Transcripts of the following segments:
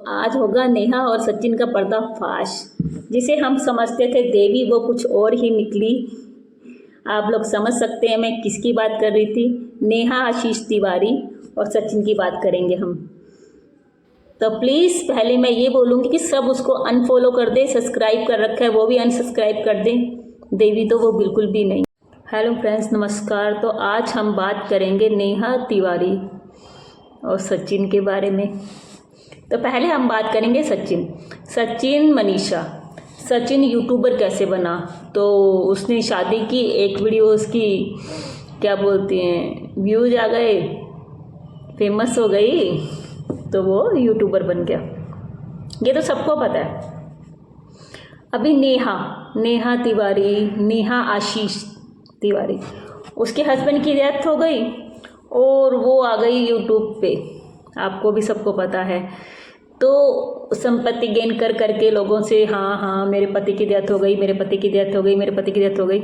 आज होगा नेहा और सचिन का पर्दाफाश। जिसे हम समझते थे देवी वो कुछ और ही निकली। आप लोग समझ सकते हैं मैं किसकी बात कर रही थी। नेहा आशीष तिवारी और सचिन की बात करेंगे हम। तो प्लीज़ पहले मैं ये बोलूँगी कि सब उसको अनफॉलो कर दे। सब्सक्राइब कर रखा है वो भी अनसब्सक्राइब कर दें। देवी तो वो बिल्कुल भी नहीं। हेलो फ्रेंड्स, नमस्कार। तो आज हम बात करेंगे नेहा तिवारी और सचिन के बारे में। तो पहले हम बात करेंगे सचिन मनीषा। सचिन यूट्यूबर कैसे बना? तो उसने शादी की, एक वीडियो उसकी क्या बोलती हैं व्यूज आ गए, फेमस हो गई, तो वो यूट्यूबर बन गया। ये तो सबको पता है। अभी नेहा तिवारी, नेहा आशीष तिवारी, उसके हस्बैंड की डेथ हो गई और वो आ गई यूट्यूब पे। आपको भी सबको पता है। तो संपत्ति गेन कर करके लोगों से हाँ मेरे पति की डेथ हो गई, मेरे पति की डेथ हो गई, मेरे पति की डेथ हो गई,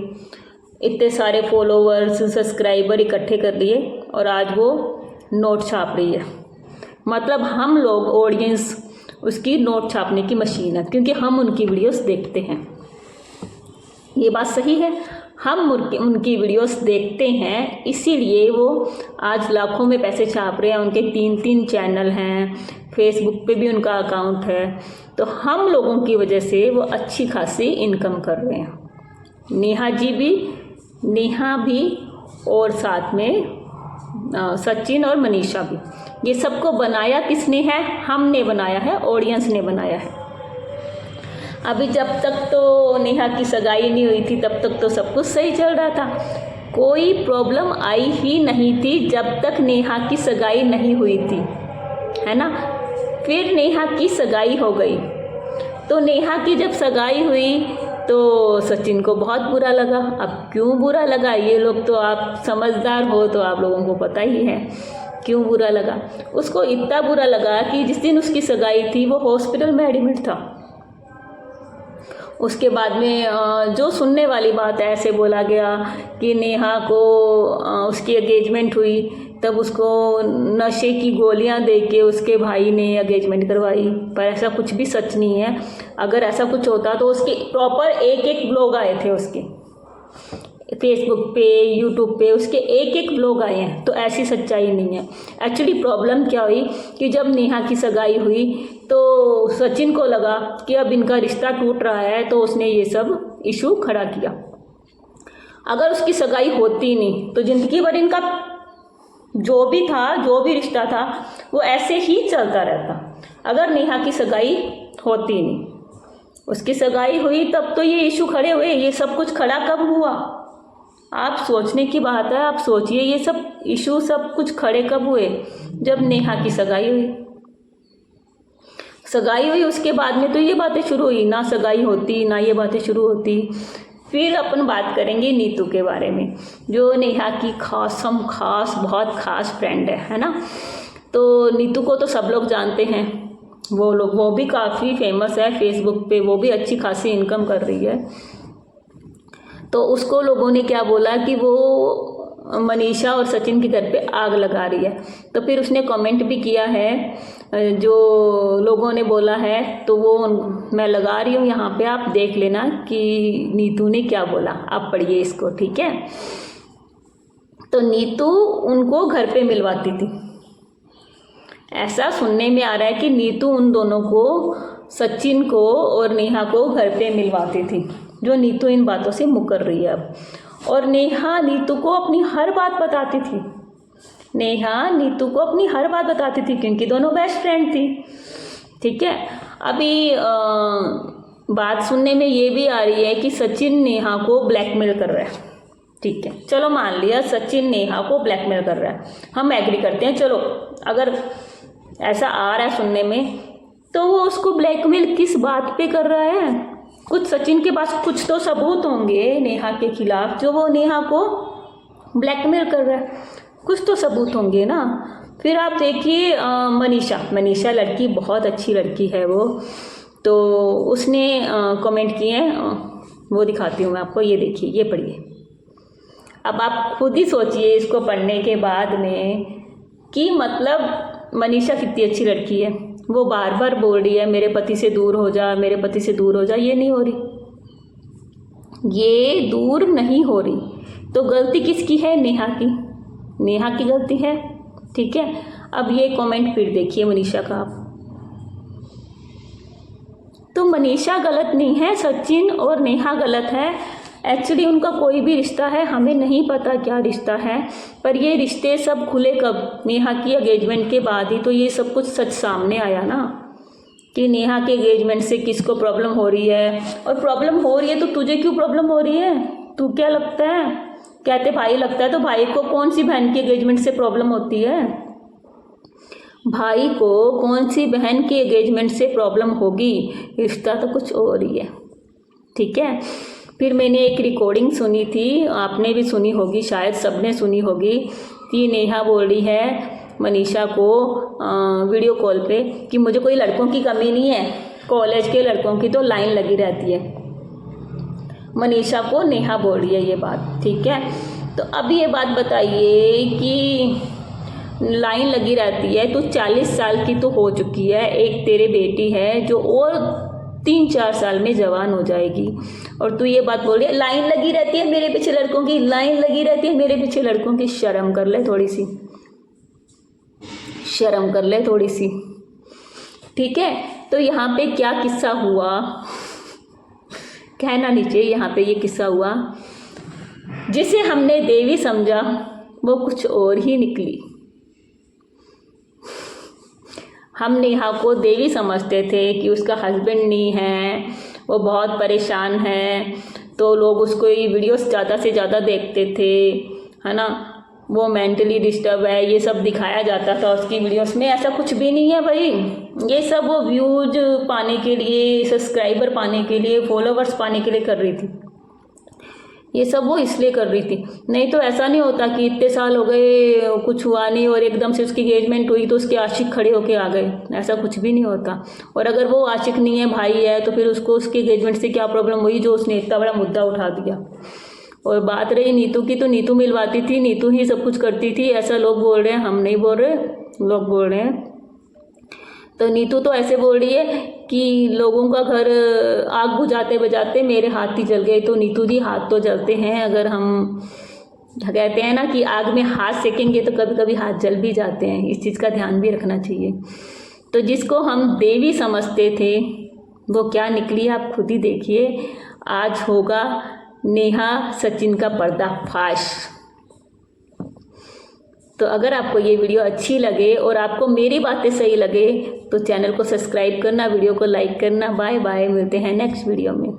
इतने सारे फॉलोवर्स सब्सक्राइबर इकट्ठे कर लिए और आज वो नोट छाप रही है। मतलब हम लोग ऑडियंस उसकी नोट छापने की मशीन है, क्योंकि हम उनकी वीडियोस देखते हैं। ये बात सही है, हम उनकी वीडियोस देखते हैं, इसीलिए वो आज लाखों में पैसे छाप रहे हैं। उनके 3 चैनल हैं, फेसबुक पे भी उनका अकाउंट है। तो हम लोगों की वजह से वो अच्छी खासी इनकम कर रहे हैं। नेहा भी और साथ में सचिन और मनीषा भी। ये सबको बनाया किसने है? हमने बनाया है, ऑडियंस ने बनाया है। अभी जब तक तो नेहा की सगाई नहीं हुई थी तब तक तो सब कुछ सही चल रहा था, कोई प्रॉब्लम आई ही नहीं थी जब तक नेहा की सगाई नहीं हुई थी, है ना। फिर नेहा की सगाई हो गई, तो नेहा की जब सगाई हुई तो सचिन को बहुत बुरा लगा। अब क्यों बुरा लगा, ये लोग तो आप समझदार हो तो आप लोगों को पता ही है क्यों बुरा लगा। उसको इतना बुरा लगा कि जिस दिन उसकी सगाई थी वो हॉस्पिटल में एडमिट था। उसके बाद में जो सुनने वाली बात है, ऐसे बोला गया कि नेहा को उसकी एंगेजमेंट हुई तब उसको नशे की गोलियां देके उसके भाई ने एंगेजमेंट करवाई, पर ऐसा कुछ भी सच नहीं है। अगर ऐसा कुछ होता तो उसके प्रॉपर एक ब्लॉग आए थे, उसके फेसबुक पे, यूट्यूब पे उसके एक ब्लॉग आए हैं। तो ऐसी सच्चाई नहीं है। एक्चुअली प्रॉब्लम क्या हुई कि जब नेहा की सगाई हुई तो सचिन को लगा कि अब इनका रिश्ता टूट रहा है, तो उसने ये सब इशू खड़ा किया। अगर उसकी सगाई होती नहीं तो ज़िंदगी भर इनका जो भी था, जो भी रिश्ता था, वो ऐसे ही चलता रहता। अगर नेहा की सगाई होती नहीं, उसकी सगाई हुई तब तो ये इशू खड़े हुए। ये सब कुछ खड़ा कब हुआ? आप सोचने की बात है, आप सोचिए ये सब इशू सब कुछ खड़े कब हुए? जब नेहा की सगाई हुई उसके बाद में तो ये बातें शुरू हुई। ना सगाई होती ना ये बातें शुरू होती। फिर अपन बात करेंगे नीतू के बारे में, जो नेहा की बहुत खास फ्रेंड है ना। तो नीतू को तो सब लोग जानते हैं। वो भी काफ़ी फेमस है फेसबुक पे, वो भी अच्छी खासी इनकम कर रही है। तो उसको लोगों ने क्या बोला कि वो मनीषा और सचिन के घर पे आग लगा रही है। तो फिर उसने कमेंट भी किया है, जो लोगों ने बोला है तो वो मैं लगा रही हूँ यहाँ पे, आप देख लेना कि नीतू ने क्या बोला। आप पढ़िए इसको, ठीक है। तो नीतू उनको घर पे मिलवाती थी। ऐसा सुनने में आ रहा है कि नीतू उन दोनों को, सचिन को और नेहा को घर पे मिलवाती थी, जो नीतू इन बातों से मुकर रही है अब। और नेहा नीतू को अपनी हर बात बताती थी। क्योंकि दोनों बेस्ट फ्रेंड थी, ठीक है। अभी बात सुनने में ये भी आ रही है कि सचिन नेहा को ब्लैकमेल कर रहा है, ठीक है। चलो मान लिया सचिन नेहा को ब्लैकमेल कर रहा है, हम एग्री करते हैं। चलो अगर ऐसा आ रहा है सुनने में, तो वो उसको ब्लैकमेल किस बात पे कर रहा है? कुछ सचिन के पास कुछ तो सबूत होंगे नेहा के खिलाफ, जो वो नेहा को ब्लैकमेल कर रहा है, कुछ तो सबूत होंगे ना। फिर आप देखिए मनीषा लड़की बहुत अच्छी लड़की है वो। तो उसने कमेंट किए हैं, वो दिखाती हूँ मैं आपको, ये देखिए, ये पढ़िए। अब आप खुद ही सोचिए इसको पढ़ने के बाद में कि मतलब मनीषा कितनी अच्छी लड़की है। वो बार बार बोल रही है मेरे पति से दूर हो जा, मेरे पति से दूर हो जा, ये नहीं हो रही, ये दूर नहीं हो रही। तो गलती किसकी है? नेहा की, नेहा की गलती है। ठीक है, अब ये कमेंट फिर देखिए मनीषा का आप। तो मनीषा गलत नहीं है, सचिन और नेहा गलत है। एक्चुअली उनका कोई भी रिश्ता है, हमें नहीं पता क्या रिश्ता है, पर ये रिश्ते सब खुले कब? नेहा की एंगेजमेंट के बाद ही तो ये सब कुछ सच सामने आया ना, कि नेहा के एंगेजमेंट से किसको प्रॉब्लम हो रही है। और प्रॉब्लम हो रही है तो तुझे क्यों प्रॉब्लम हो रही है? तू क्या लगता है? कहते भाई लगता है, तो भाई को कौन सी बहन की एंगेजमेंट से प्रॉब्लम होती है? भाई को कौन सी बहन की एंगेजमेंट से प्रॉब्लम होगी? रिश्ता तो कुछ और ही है। ठीक है, फिर मैंने एक रिकॉर्डिंग सुनी थी, आपने भी सुनी होगी, शायद सबने सुनी होगी, कि नेहा बोल रही है मनीषा को वीडियो कॉल पे कि मुझे कोई लड़कों की कमी नहीं है, कॉलेज के लड़कों की तो लाइन लगी रहती है। मनीषा को नेहा बोल रही है ये बात। ठीक है, तो अब ये बात बताइए कि लाइन लगी रहती है, तो 40 साल की तो हो चुकी है, एक तेरे बेटी है जो और 3-4 साल में जवान हो जाएगी, और तू ये बात बोल रही है लाइन लगी रहती है मेरे पीछे लड़कों की, लाइन लगी रहती है मेरे पीछे लड़कों की। शर्म कर ले थोड़ी सी, शर्म कर ले थोड़ी सी। ठीक है, तो यहाँ पे क्या किस्सा हुआ कहना नहीं चाहिए, यहाँ पे ये किस्सा हुआ, जिसे हमने देवी समझा वो कुछ और ही निकली। हम नेहा को देवी समझते थे कि उसका हस्बैंड नहीं है, वो बहुत परेशान है, तो लोग उसको ये वीडियोस ज़्यादा से ज़्यादा देखते थे, है ना, वो मेंटली डिस्टर्ब है, ये सब दिखाया जाता था उसकी वीडियोस में। ऐसा कुछ भी नहीं है भाई, ये सब वो व्यूज पाने के लिए, सब्सक्राइबर पाने के लिए, फॉलोवर्स पाने के लिए कर रही थी, ये सब वो इसलिए कर रही थी। नहीं तो ऐसा नहीं होता कि इतने साल हो गए कुछ हुआ नहीं और एकदम से उसकी एंगेजमेंट हुई तो उसके आशिक खड़े होके आ गए, ऐसा कुछ भी नहीं होता। और अगर वो आशिक नहीं है, भाई है, तो फिर उसको उसकी एंगेजमेंट से क्या प्रॉब्लम हुई जो उसने इतना बड़ा मुद्दा उठा दिया। और बात रही नीतू की, तो नीतू मिलवाती थी, नीतू ही सब कुछ करती थी, ऐसा लोग बोल रहे हैं, हम नहीं बोल रहे, लोग बोल रहे हैं। तो नीतू तो ऐसे बोल रही है कि लोगों का घर आग बुझाते बजाते मेरे हाथ ही जल गए। तो नीतू जी हाथ तो जलते हैं, अगर हम कहते हैं ना कि आग में हाथ सेकेंगे तो कभी कभी हाथ जल भी जाते हैं, इस चीज़ का ध्यान भी रखना चाहिए। तो जिसको हम देवी समझते थे वो क्या निकली आप खुद ही देखिए। आज होगा नेहा सचिन का पर्दाफाश। तो अगर आपको ये वीडियो अच्छी लगे और आपको मेरी बातें सही लगे तो चैनल को सब्सक्राइब करना, वीडियो को लाइक करना। बाय बाय, मिलते हैं नेक्स्ट वीडियो में।